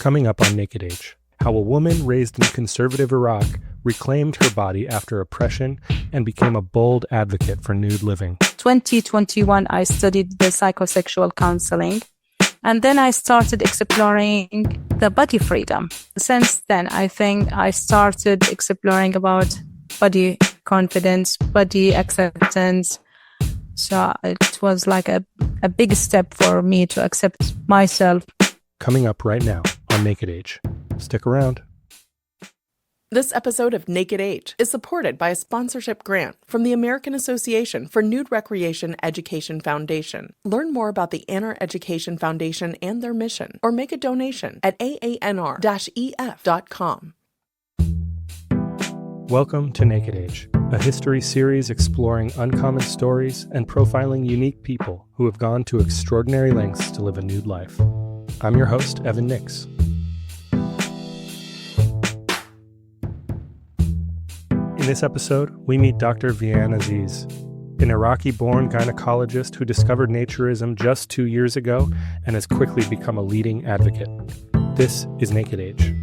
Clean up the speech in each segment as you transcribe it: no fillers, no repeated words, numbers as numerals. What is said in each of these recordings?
Coming up on Naked Age, how a woman raised in conservative Iraq reclaimed her body after oppression and became a bold advocate for nude living. 2021, I studied the psychosexual counseling, and then I started exploring the body freedom. Since then, I think I started exploring about body confidence, body acceptance. So it was like a big step for me to accept myself. Coming up right now on Naked Age. Stick around. This episode of Naked Age is supported by a sponsorship grant from the American Association for Nude Recreation Education Foundation. Learn more about the ANR Education Foundation and their mission, or make a donation at aanr-ef.com. Welcome to Naked Age, a history series exploring uncommon stories and profiling unique people who have gone to extraordinary lengths to live a nude life. I'm your host, Evan Nix. In this episode, we meet Dr. Vian Aziz, an Iraqi-born gynecologist who discovered naturism just 2 years ago and has quickly become a leading advocate. This is Naked Age.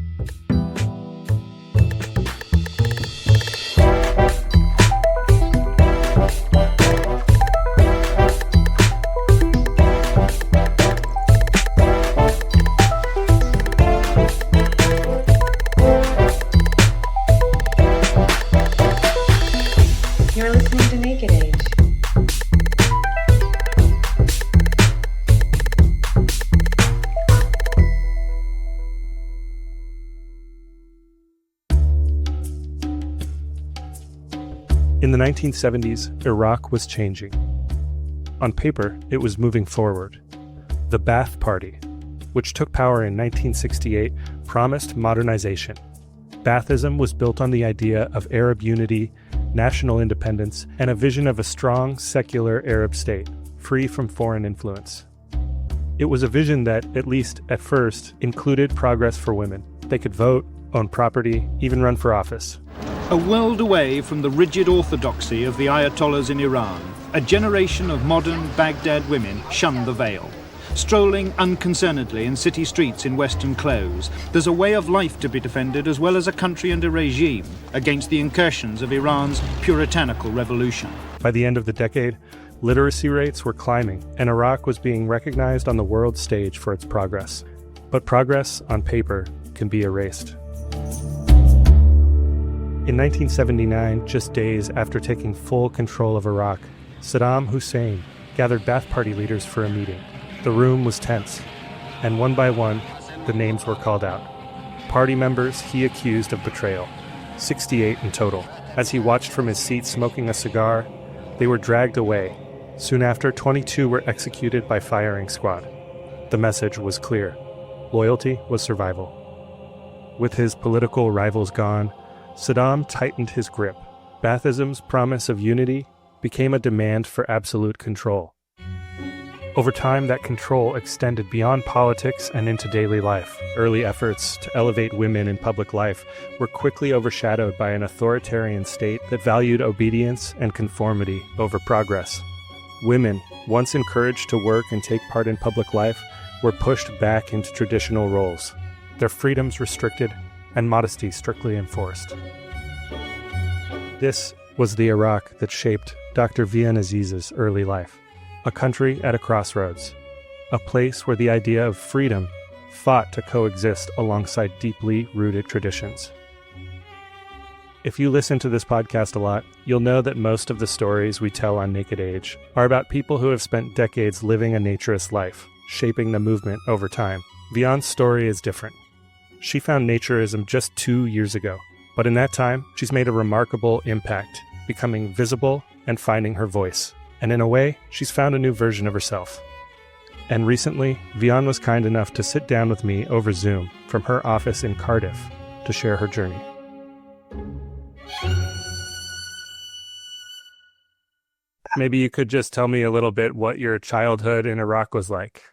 In the 1970s, Iraq was changing. On paper, it was moving forward. The Ba'ath Party, which took power in 1968, promised modernization. Ba'athism was built on the idea of Arab unity, national independence, and a vision of a strong, secular Arab state, free from foreign influence. It was a vision that, at least at first, included progress for women. They could vote, own property, even run for office. A world away from the rigid orthodoxy of the Ayatollahs in Iran, a generation of modern Baghdad women shunned the veil. Strolling unconcernedly in city streets in Western clothes, there's a way of life to be defended as well as a country and a regime against the incursions of Iran's puritanical revolution. By the end of the decade, literacy rates were climbing, and Iraq was being recognized on the world stage for its progress. But progress on paper can be erased. In 1979, just days after taking full control of Iraq, Saddam Hussein gathered Ba'ath Party leaders for a meeting. The room was tense, and one by one, the names were called out. Party members he accused of betrayal, 68 in total. As he watched from his seat smoking a cigar, they were dragged away. Soon after, 22 were executed by firing squad. The message was clear. Loyalty was survival. With his political rivals gone, Saddam tightened his grip. Ba'athism's promise of unity became a demand for absolute control. Over time, that control extended beyond politics and into daily life. Early efforts to elevate women in public life were quickly overshadowed by an authoritarian state that valued obedience and conformity over progress. Women, once encouraged to work and take part in public life, were pushed back into traditional roles, their freedoms restricted and modesty strictly enforced. This was the Iraq that shaped Dr. Vian Aziz's early life. A country at a crossroads, a place where the idea of freedom fought to coexist alongside deeply rooted traditions. If you listen to this podcast a lot, you'll know that most of the stories we tell on Naked Age are about people who have spent decades living a naturist life, shaping the movement over time. Vian's story is different. She found naturism just 2 years ago, but in that time, she's made a remarkable impact, becoming visible and finding her voice. And in a way, she's found a new version of herself. And recently, Vian was kind enough to sit down with me over Zoom from her office in Cardiff to share her journey. Maybe you could just tell me a little bit what your childhood in Iraq was like.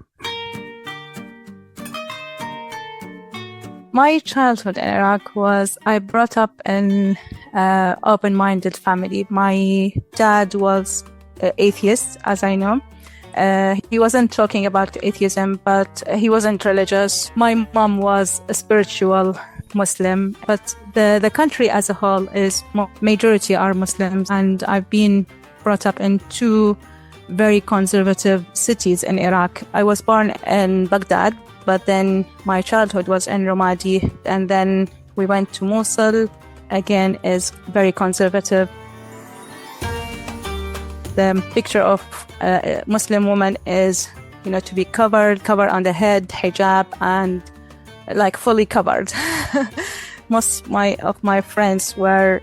My childhood in Iraq was, I brought up in an open-minded family. My dad was atheist, as I know, He wasn't talking about atheism, but he wasn't religious. My mom was a spiritual Muslim, but the country as a whole is majority are Muslims. And I've been brought up in two very conservative cities in Iraq. I was born in Baghdad, but then my childhood was in Ramadi, and then we went to Mosul. Again, is very conservative. The picture of a Muslim woman is, to be covered on the head, hijab, and like fully covered. Most of my friends were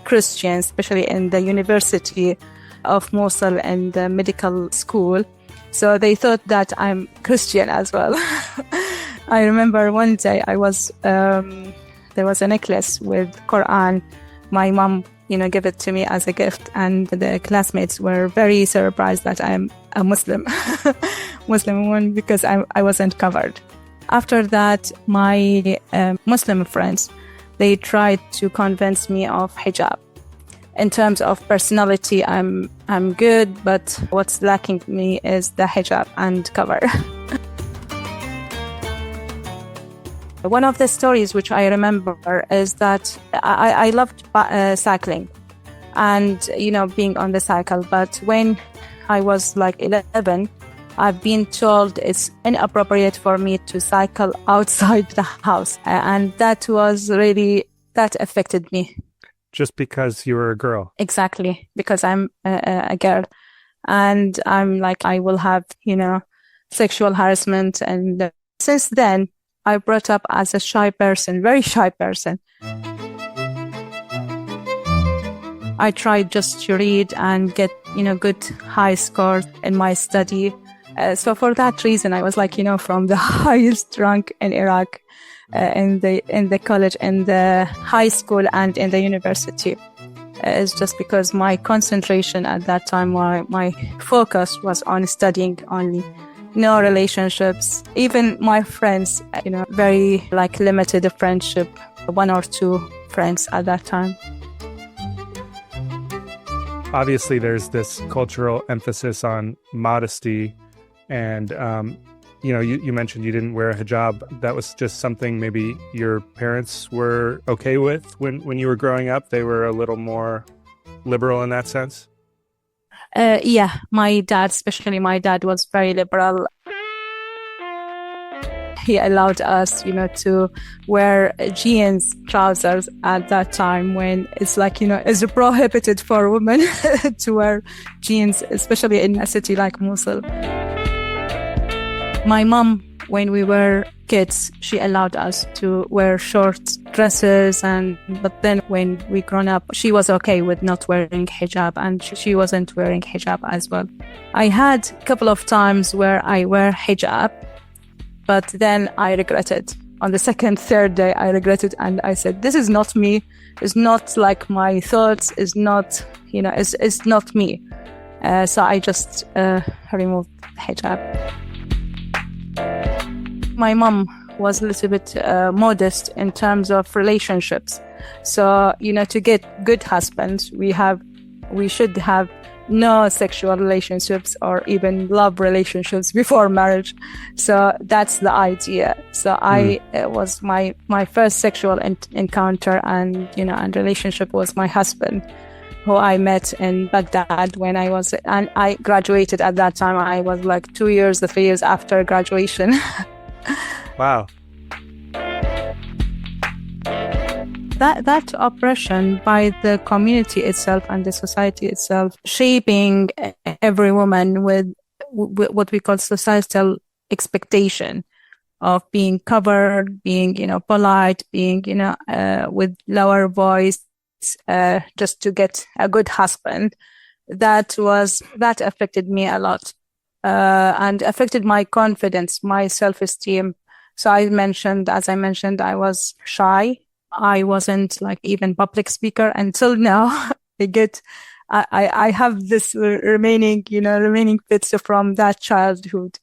Christians, especially in the University of Mosul and the medical school. So they thought that I'm Christian as well. I remember one day there was a necklace with Quran. My mom gave it to me as a gift, and the classmates were very surprised that I'm a Muslim woman because I wasn't covered. After that, my Muslim friends, they tried to convince me of hijab. In terms of personality, I'm good, but what's lacking me is the hijab and cover. One of the stories which I remember is that I loved cycling and, being on the cycle. But when I was like 11, I've been told it's inappropriate for me to cycle outside the house. And that affected me. Just because you were a girl? Exactly, because I'm a girl. And I'm like, I will have, sexual harassment. And since then, I brought up as a shy person, very shy person. I tried just to read and get, good high scores in my study. So for that reason, I was like, from the highest rank in Iraq, in the college, in the high school, and in the university. It's just because my concentration at that time, my focus was on studying only. No relationships. Even my friends, very limited friendship, 1 or 2 friends at that time. Obviously, there's this cultural emphasis on modesty, and you mentioned you didn't wear a hijab. That was just something maybe your parents were okay with when you were growing up. They were a little more liberal in that sense. Yeah, my dad, especially my dad, was very liberal. He allowed us, to wear jeans, trousers at that time when it's it's prohibited for women to wear jeans, especially in a city like Mosul. My mom, when we were kids, she allowed us to wear short dresses, but then when we grown up, she was okay with not wearing hijab, and she wasn't wearing hijab as well. I had a couple of times where I wear hijab, but then I regretted. On the second, third day, I regretted, and I said, this is not me. It's not like my thoughts. It's not, it's not me. So I just removed hijab. My mom was a little bit modest in terms of relationships. So, to get good husbands, we should have no sexual relationships or even love relationships before marriage. So that's the idea. So it was my first sexual encounter and relationship was my husband, who I met in Baghdad and I graduated at that time. I was 3 years after graduation. Wow. That oppression by the community itself and the society itself, shaping every woman with what we call societal expectation of being covered, being, polite, being, with lower voice, just to get a good husband. That affected me a lot, and affected my confidence, my self-esteem. So as I mentioned, I was shy. I wasn't even public speaker until now. I have this remaining bits from that childhood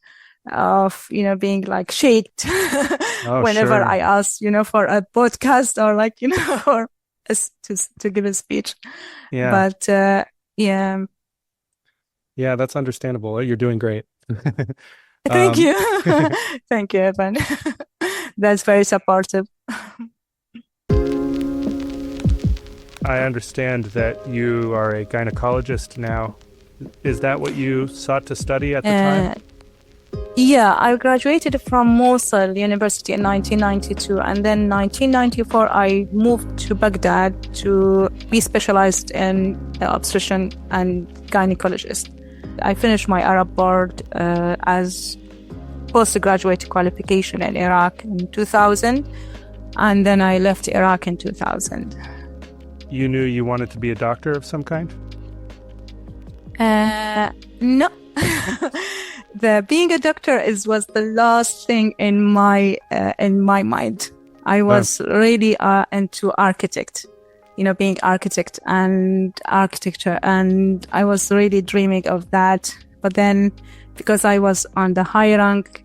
of, being shaked whenever sure. I ask, for a podcast or or to give a speech. Yeah. But, yeah. Yeah, that's understandable. You're doing great. Thank you. Thank you, Evan. That's very supportive. I understand that you are a gynecologist now. Is that what you sought to study at the time? Yeah, I graduated from Mosul University in 1992, and then 1994 I moved to Baghdad to be specialized in obstetrician and gynecologist. I finished my Arab board as postgraduate qualification in Iraq in 2000, and then I left Iraq in 2000. You knew you wanted to be a doctor of some kind? No. Being a doctor was the last thing in my mind. I was really into architect, being architect and architecture, and I was really dreaming of that. But then, because I was on the high rank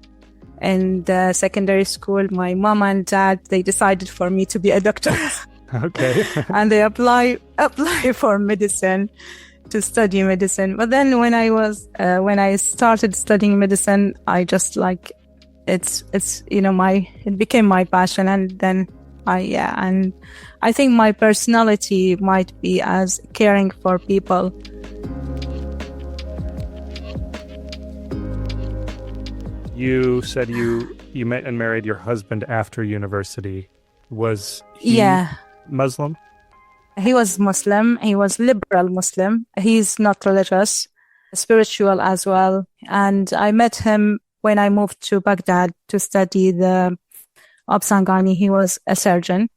in the secondary school, my mom and dad, they decided for me to be a doctor. Okay. And they apply for medicine, to study medicine. But then when I started studying medicine, I just it became my passion. And then and I think my personality might be as caring for people. You said you met and married your husband after university. Was he Muslim? He was Muslim. He was liberal Muslim. He's not religious, spiritual as well. And I met him when I moved to Baghdad to study the obs and gynae. He was a surgeon.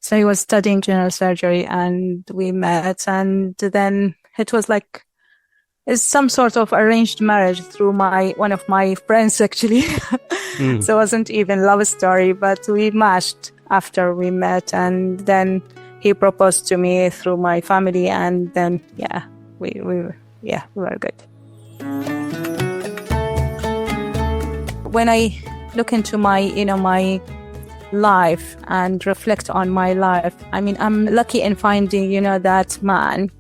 So he was studying general surgery, and we met. And then it was it's some sort of arranged marriage through one of my friends, actually. So it wasn't even love story, but we matched after we met. And then he proposed to me through my family, and then we were good. When I look into my life and reflect on my life, I mean, I'm lucky in finding that man,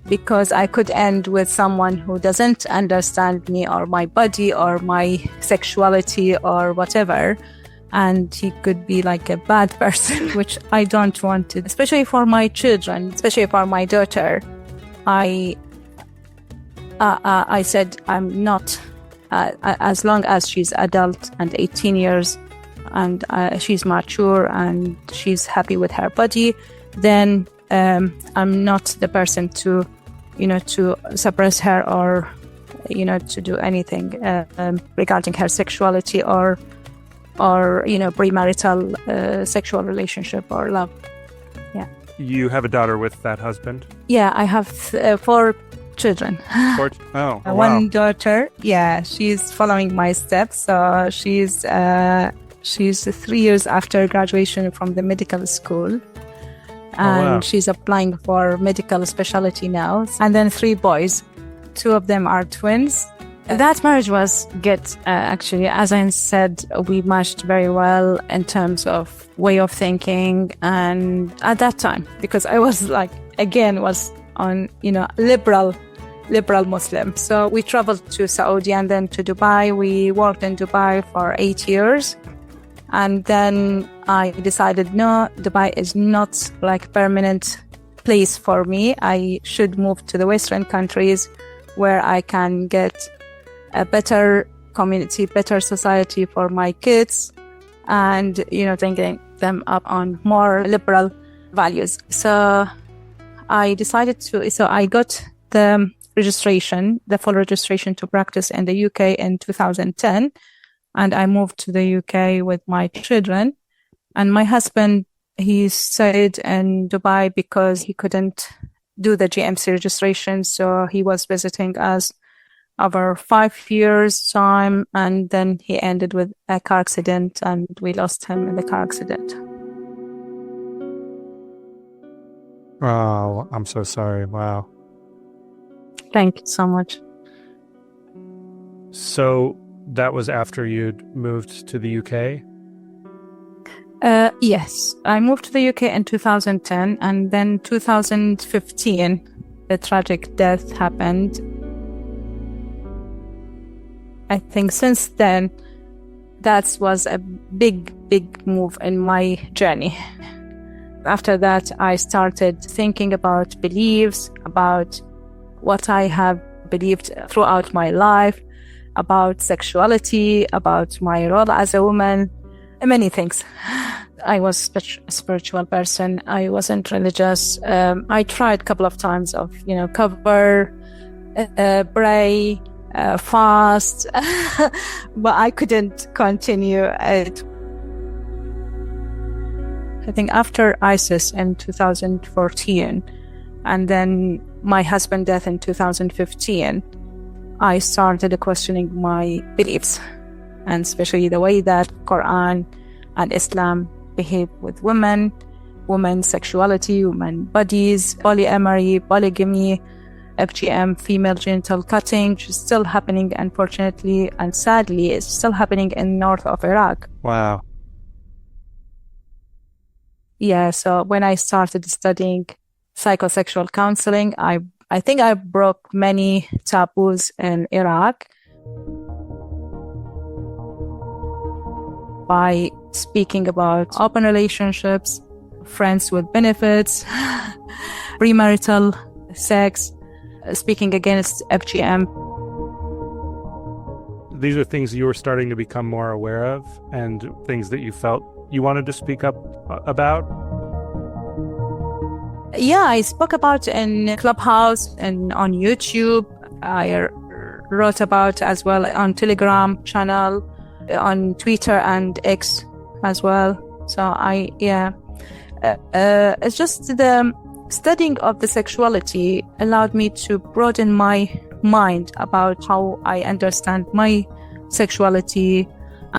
because I could end with someone who doesn't understand me or my body or my sexuality or whatever. And he could be like a bad person, which I don't want to, especially for my children, especially for my daughter. I said I'm not, as long as she's adult and 18 years and she's mature and she's happy with her body, then I'm not the person to suppress her or, to do anything regarding her sexuality or premarital sexual relationship or love. Yeah. You have a daughter with that husband? Yeah, I have 4 children. Oh, wow. One daughter, she's following my steps. So she's 3 years after graduation from the medical school. And she's applying for medical specialty now. And then 3 boys. 2 of them are twins. That marriage was good, actually. As I said, we matched very well in terms of way of thinking. And at that time, because I was was on, liberal Muslim. So we traveled to Saudi and then to Dubai. We worked in Dubai for 8 years. And then I decided, no, Dubai is not permanent place for me. I should move to the Western countries where I can get a better community, better society for my kids, and bringing them up on more liberal values. So I decided I got the full registration to practice in the UK in 2010, and I moved to the UK with my children. And my husband, he stayed in Dubai because he couldn't do the GMC registration, so he was visiting us over 5 years time, and then he ended with a car accident and we lost him in the car accident. Oh, I'm so sorry. Wow. Thank you so much. So that was after you'd moved to the UK? Yes, I moved to the UK in 2010, and then 2015, the tragic death happened. I think since then, that was a big move in my journey. After that, I started thinking about beliefs, about what I have believed throughout my life, about sexuality, about my role as a woman, many things. I was a spiritual person. I wasn't religious. I tried a couple of times of, cover, pray, fast, but I couldn't continue it. I think after ISIS in 2014, and then my husband's death in 2015, I started questioning my beliefs, and especially the way that Quran and Islam behave with women, women's sexuality, women's bodies, polyamory, polygamy, FGM, female genital cutting, which is still happening, unfortunately, and sadly, it's still happening in north of Iraq. Wow. Yeah, so when I started studying psychosexual counseling, I think I broke many taboos in Iraq by speaking about open relationships, friends with benefits, premarital sex, speaking against FGM. These are things you were starting to become more aware of and things that you felt you wanted to speak up about? Yeah, I spoke about in Clubhouse and on YouTube. I wrote about as well on Telegram channel, on Twitter and X as well. So it's just the studying of the sexuality allowed me to broaden my mind about how I understand my sexuality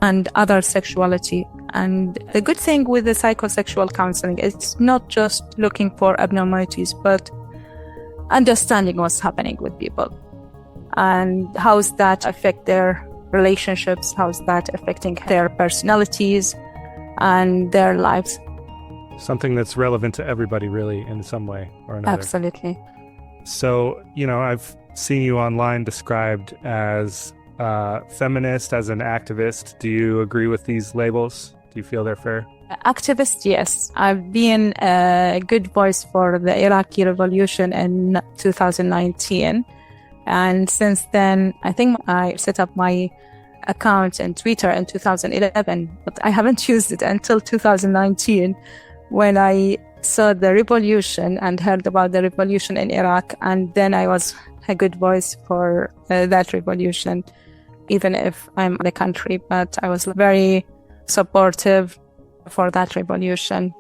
and other sexuality. And the good thing with the psychosexual counseling is it's not just looking for abnormalities, but understanding what's happening with people and how's that affect their relationships, how's that affecting their personalities and their lives. Something that's relevant to everybody, really, in some way or another. Absolutely. So, I've seen you online described as feminist, as an activist. Do you agree with these labels? Do you feel they're fair? Activist, yes. I've been a good voice for the Iraqi revolution in 2019. And since then, I think I set up my account in Twitter in 2011, but I haven't used it until 2019 when I saw the revolution and heard about the revolution in Iraq. And then I was a good voice for that revolution, even if I'm in the country, but I was very supportive for that revolution.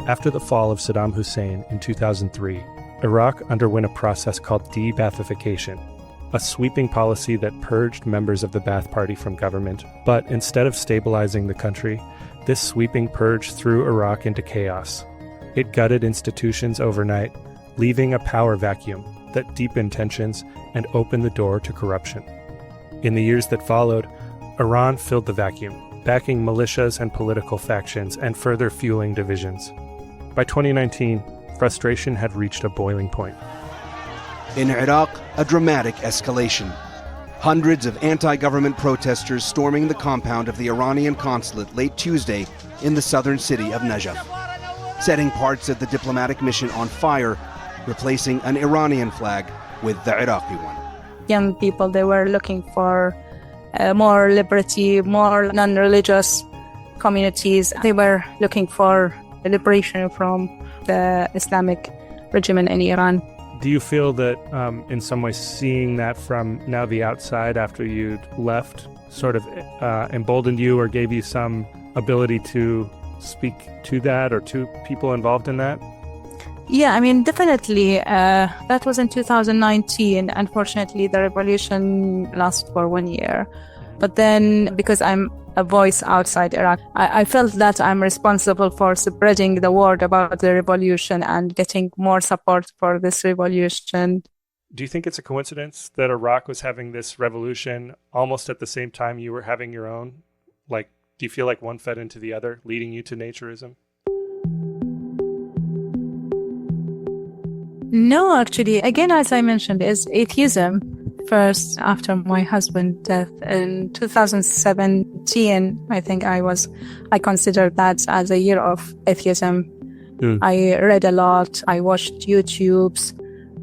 After the fall of Saddam Hussein in 2003, Iraq underwent a process called de-Baathification, a sweeping policy that purged members of the Ba'ath Party from government. But instead of stabilizing the country, this sweeping purge threw Iraq into chaos. It gutted institutions overnight, leaving a power vacuum that deepened tensions and opened the door to corruption. In the years that followed, Iran filled the vacuum, backing militias and political factions and further fueling divisions. By 2019, frustration had reached a boiling point. In Iraq, a dramatic escalation. Hundreds of anti-government protesters storming the compound of the Iranian consulate late Tuesday in the southern city of Najaf, setting parts of the diplomatic mission on fire, replacing an Iranian flag with the Iraqi one. Young people, they were looking for more liberty, more non-religious communities. They were looking for liberation from the Islamic regime in Iran. Do you feel that in some way seeing that from now the outside after you left sort of emboldened you or gave you some ability to speak to that or to people involved in that? Yeah, I mean, definitely. That was in 2019. Unfortunately, the revolution lasted for 1 year. But then, because I'm a voice outside Iraq, I felt that I'm responsible for spreading the word about the revolution and getting more support for this revolution. Do you think it's a coincidence that Iraq was having this revolution almost at the same time you were having your own? Like, do you feel like one fed into the other, leading you to naturism? No, actually, again, as I mentioned, is atheism first after my husband's death in 2017. I think I considered that as a year of atheism. I read a lot, I watched YouTubes,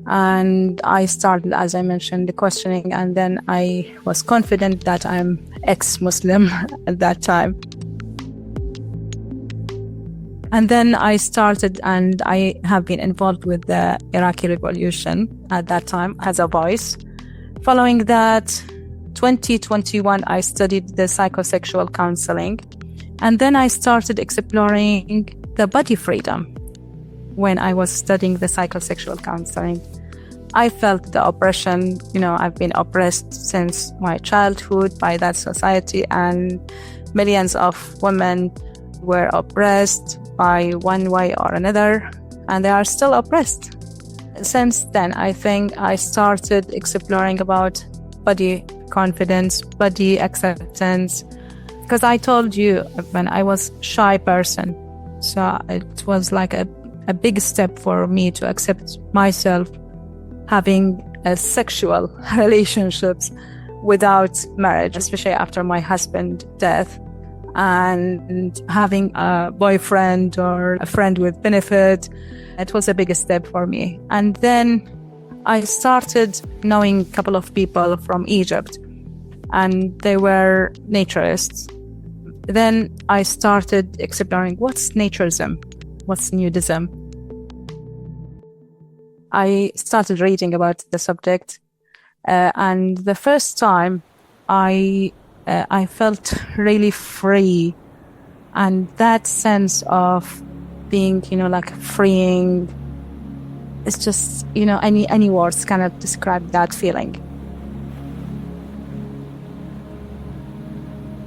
and I started, as I mentioned, the questioning, and then I was confident that I'm ex-Muslim at that time. And then I started, and I have been involved with the Iraqi revolution at that time as a voice. Following that, 2021, I studied the psychosexual counseling. And then I started exploring the body freedom. When I was studying the psychosexual counseling, I felt the oppression. I've been oppressed since my childhood by that society, and millions of women were oppressed by one way or another, and they are still oppressed. Since then, I think I started exploring about body confidence, body acceptance, because I told you when I was a shy person, so it was like a big step for me to accept myself having sexual relationships without marriage, especially after my husband's death, and having a boyfriend or a friend with benefit. It was a big step for me. And then I started knowing a couple of people from Egypt, and they were naturists. Then I started exploring what's naturism, what's nudism. I started reading about the subject, and the first time I felt really free, and that sense of being, like freeing, it's just, any words cannot describe that feeling.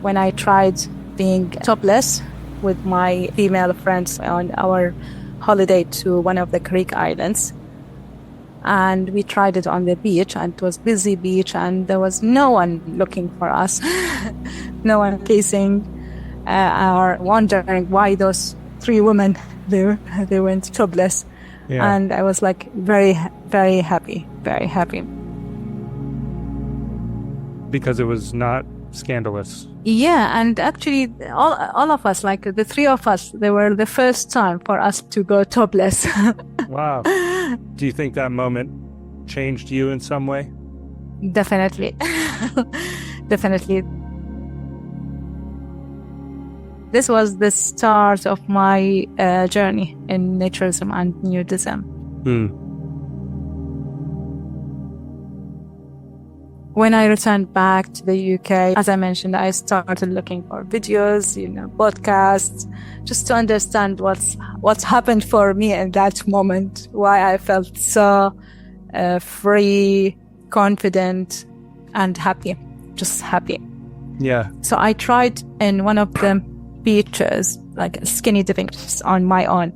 When I tried being topless with my female friends on our holiday to one of the Greek islands, and we tried it on the beach, and it was busy beach, and there was no one looking for us, no one kissing, or wondering why those three women they went topless. Yeah. And I was like very, very happy, very happy. Because it was not scandalous. Yeah, and actually all of us, like the three of us, they were the first time for us to go topless. Wow. Do you think that moment changed you in some way? Definitely. Definitely. This was the start of my journey in naturism and nudism. When I returned back to the UK, as I mentioned, I started looking for videos, podcasts, just to understand what's happened for me in that moment, why I felt so free, confident, and happy, just happy. Yeah. So I tried in one of the beaches, like skinny dipping, just on my own,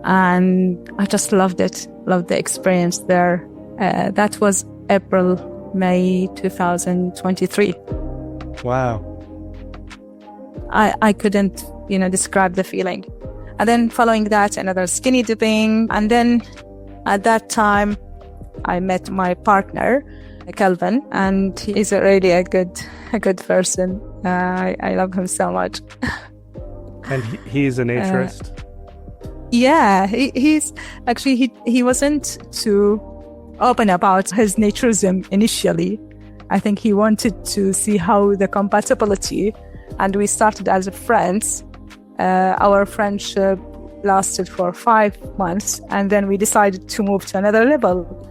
and I just loved it, loved the experience there. That was May 2023. Wow. I couldn't, describe the feeling. And then following that, another skinny dipping. And then at that time, I met my partner, Calvin, and he's really a good person. I love him so much. And he's a naturist? Yeah, he's actually, he wasn't too open about his naturism initially. I think he wanted to see how the compatibility, and we started as friends. Our friendship lasted for 5 months, and then we decided to move to another level.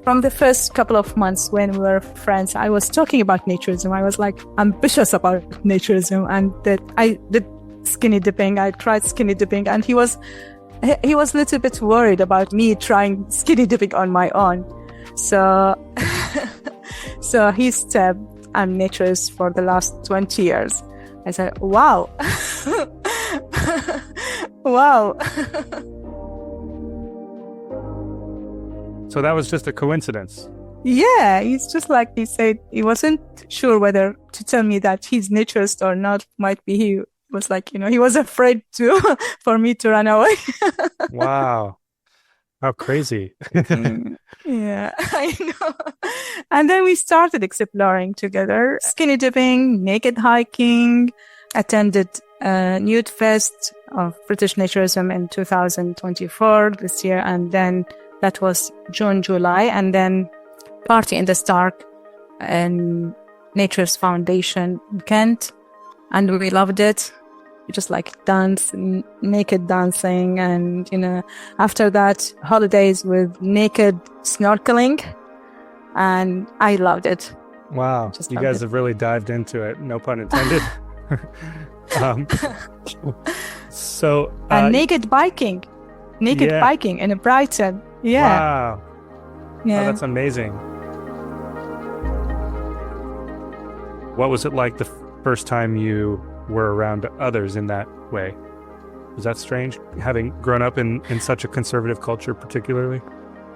From the first couple of months when we were friends, I was talking about naturism. I was like ambitious about naturism, and that I did skinny dipping. I tried skinny dipping, and he was a little bit worried about me trying skinny dipping on my own. So he stepped. I'm naturist for the last 20 years. I said, wow. Wow. So that was just a coincidence. Yeah, he's just like, he said he wasn't sure whether to tell me that he's naturist or not. Might be he was like, he was afraid to for me to run away. Wow. How crazy. Yeah, I know. And then we started exploring together, skinny dipping, naked hiking, attended Nude Fest of British Naturism in 2024 this year. And then that was June, July. And then Party in the Stark and Nature's Foundation in Kent. And we loved it. We just like dance, naked dancing. And, after that, holidays with naked snorkeling. And I loved it. Wow. You guys have really dived into it. No pun intended. So and naked biking in Brighton. Yeah. Wow. Yeah. Oh, that's amazing. What was it like the first time you were around others in that way? Was that strange, having grown up in such a conservative culture particularly?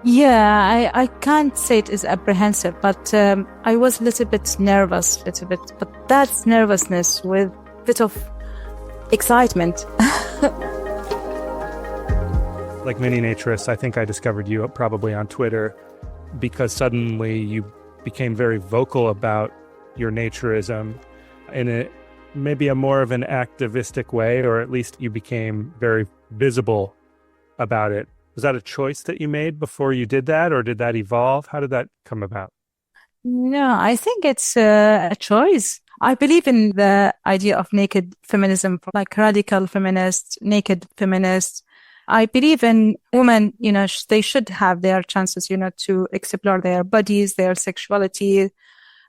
Yeah, I can't say it is apprehensive, but I was a little bit nervous, but that's nervousness with a bit of excitement. Like many naturists, I think I discovered you probably on Twitter because suddenly you became very vocal about your naturism in maybe a more of an activistic way, or at least you became very visible about it. Was that a choice that you made before you did that, or did that evolve? How did that come about? No, I think it's a choice. I believe in the idea of naked feminism, like radical feminists, naked feminists. I believe in women, they should have their chances, to explore their bodies, their sexuality,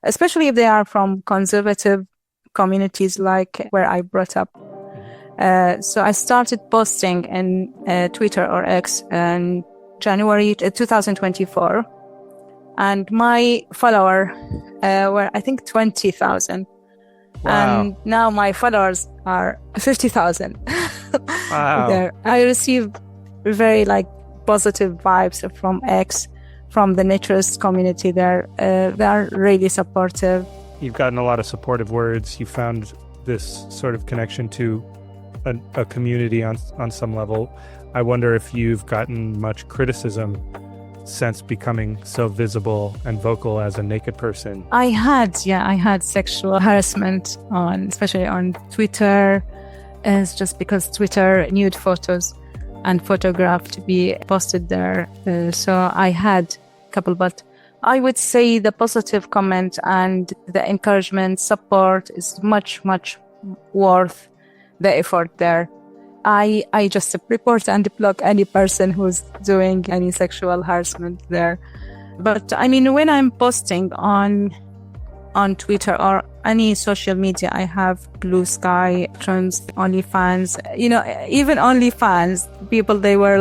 especially if they are from conservative communities like where I brought up. So I started posting in Twitter or X in January 2024. And my follower were, I think, 20,000. Wow. And now my followers are 50,000. Wow. There. I received very positive vibes from X, from the naturist community there. They are really supportive. You've gotten a lot of supportive words. You found this sort of connection to a community on some level. I wonder if you've gotten much criticism since becoming so visible and vocal as a naked person. I had sexual harassment especially on Twitter. It's just because Twitter nude photos and photograph to be posted there. So I had a couple, but I would say the positive comment and the encouragement, support is much, much worth the effort there. I just report and block any person who's doing any sexual harassment there. But I mean, when I'm posting on Twitter or any social media, I have Blue Sky, Trans, OnlyFans, even OnlyFans, people, they were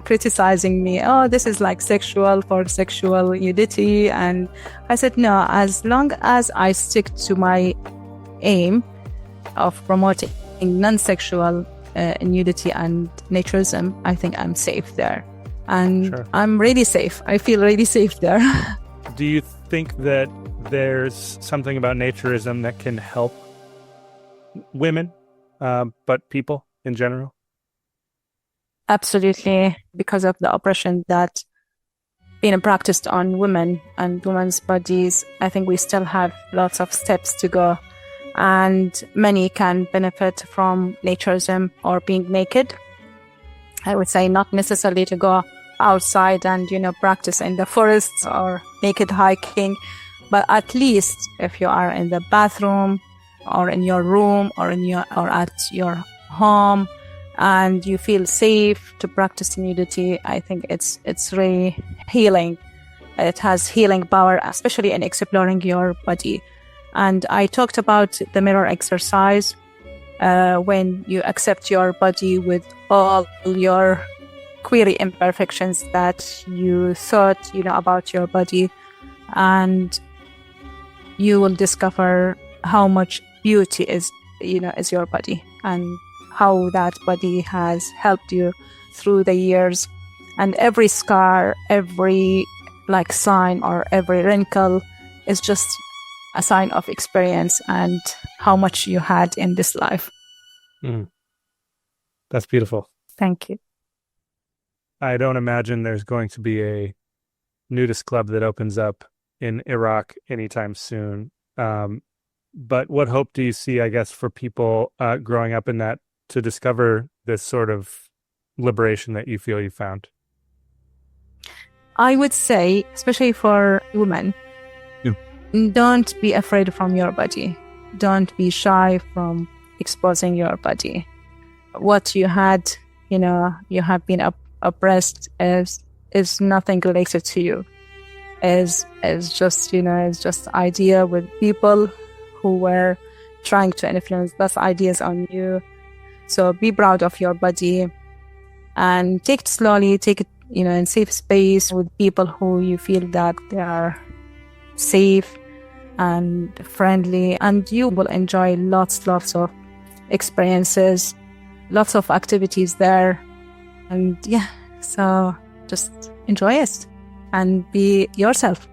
criticizing me. Oh, this is sexual for sexual nudity. And I said, no, as long as I stick to my aim of promoting non-sexual nudity and naturism, I think I'm safe there. And sure. I'm really safe. I feel really safe there. Do you think that there's something about naturism that can help women, but people in general? Absolutely. Because of the oppression that being practiced on women and women's bodies, I think we still have lots of steps to go. And many can benefit from naturism or being naked. I would say not necessarily to go outside and, practice in the forests or naked hiking, but at least if you are in the bathroom or in your room or at your home and you feel safe to practice nudity, I think it's really healing. It has healing power, especially in exploring your body. And I talked about the mirror exercise when you accept your body with all your query imperfections that you thought, about your body. And you will discover how much beauty is your body and how that body has helped you through the years. And every scar, every sign or every wrinkle is just a sign of experience and how much you had in this life. That's beautiful. Thank you. I don't imagine there's going to be a nudist club that opens up in Iraq anytime soon. But what hope do you see, I guess, for people growing up in that to discover this sort of liberation that you feel you found? I would say, especially for women, don't be afraid from your body. Don't be shy from exposing your body. What you had, you have been oppressed is nothing related to you. Is just, is just idea with people who were trying to influence those ideas on you. So be proud of your body and take it slowly, take it, in safe space with people who you feel that they are safe and friendly, and you will enjoy lots of experiences, lots of activities there. And so just enjoy it and be yourself,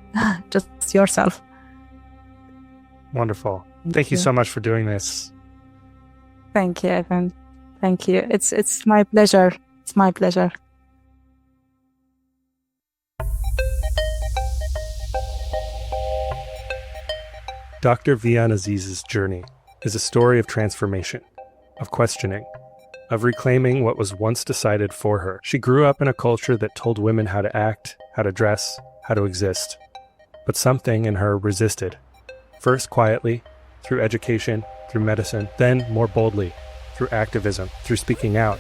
just yourself. Wonderful. Thank you so much for doing this. Thank you, Evan. Thank you. It's my pleasure. It's my pleasure. Dr. Vian Aziz's journey is a story of transformation, of questioning, of reclaiming what was once decided for her. She grew up in a culture that told women how to act, how to dress, how to exist. But something in her resisted. First quietly, through education, through medicine, then more boldly, through activism, through speaking out,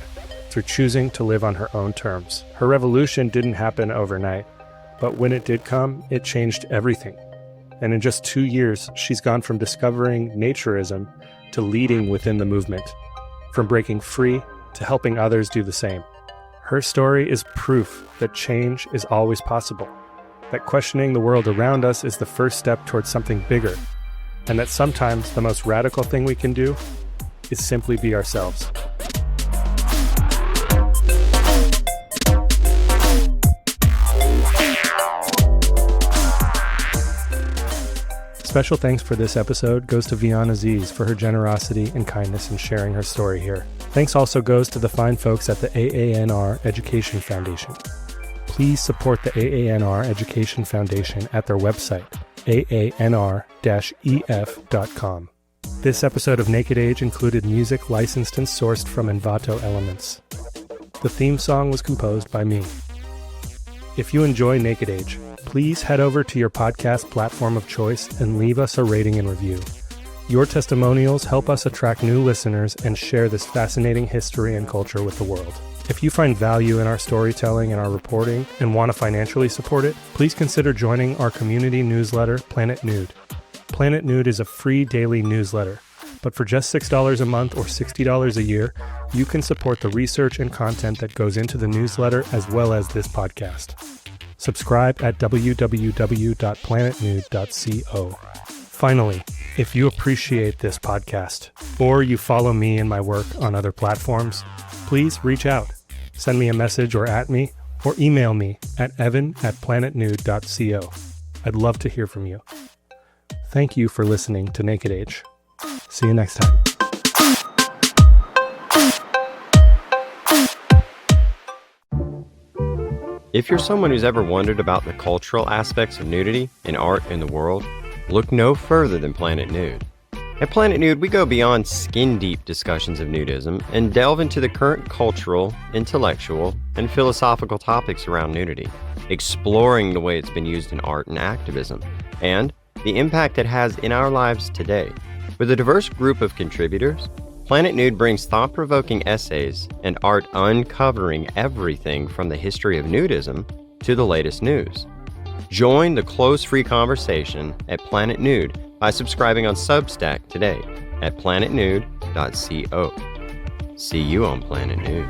through choosing to live on her own terms. Her revolution didn't happen overnight, but when it did come, it changed everything. And in just 2 years, she's gone from discovering naturism to leading within the movement, from breaking free to helping others do the same. Her story is proof that change is always possible, that questioning the world around us is the first step towards something bigger, and that sometimes the most radical thing we can do is simply be ourselves. Special thanks for this episode goes to Vian Aziz for her generosity and kindness in sharing her story here. Thanks also goes to the fine folks at the AANR Education Foundation. Please support the AANR Education Foundation at their website, aanr-ef.com. This episode of Naked Age included music licensed and sourced from Envato Elements. The theme song was composed by me. If you enjoy Naked Age, please head over to your podcast platform of choice and leave us a rating and review. Your testimonials help us attract new listeners and share this fascinating history and culture with the world. If you find value in our storytelling and our reporting and want to financially support it, please consider joining our community newsletter, Planet Nude. Planet Nude is a free daily newsletter, but for just $6 a month or $60 a year, you can support the research and content that goes into the newsletter as well as this podcast. Subscribe at www.planetnude.co. Finally, if you appreciate this podcast or you follow me and my work on other platforms, please reach out. Send me a message or at me or email me at evan@planetnude.co. I'd love to hear from you. Thank you for listening to Naked Age. See you next time. If you're someone who's ever wondered about the cultural aspects of nudity in art in the world, look no further than Planet Nude. At Planet Nude, we go beyond skin-deep discussions of nudism and delve into the current cultural, intellectual, and philosophical topics around nudity, exploring the way it's been used in art and activism, and the impact it has in our lives today. With a diverse group of contributors, Planet Nude brings thought-provoking essays and art uncovering everything from the history of nudism to the latest news. Join the close free conversation at Planet Nude by subscribing on Substack today at planetnude.co. See you on Planet Nude.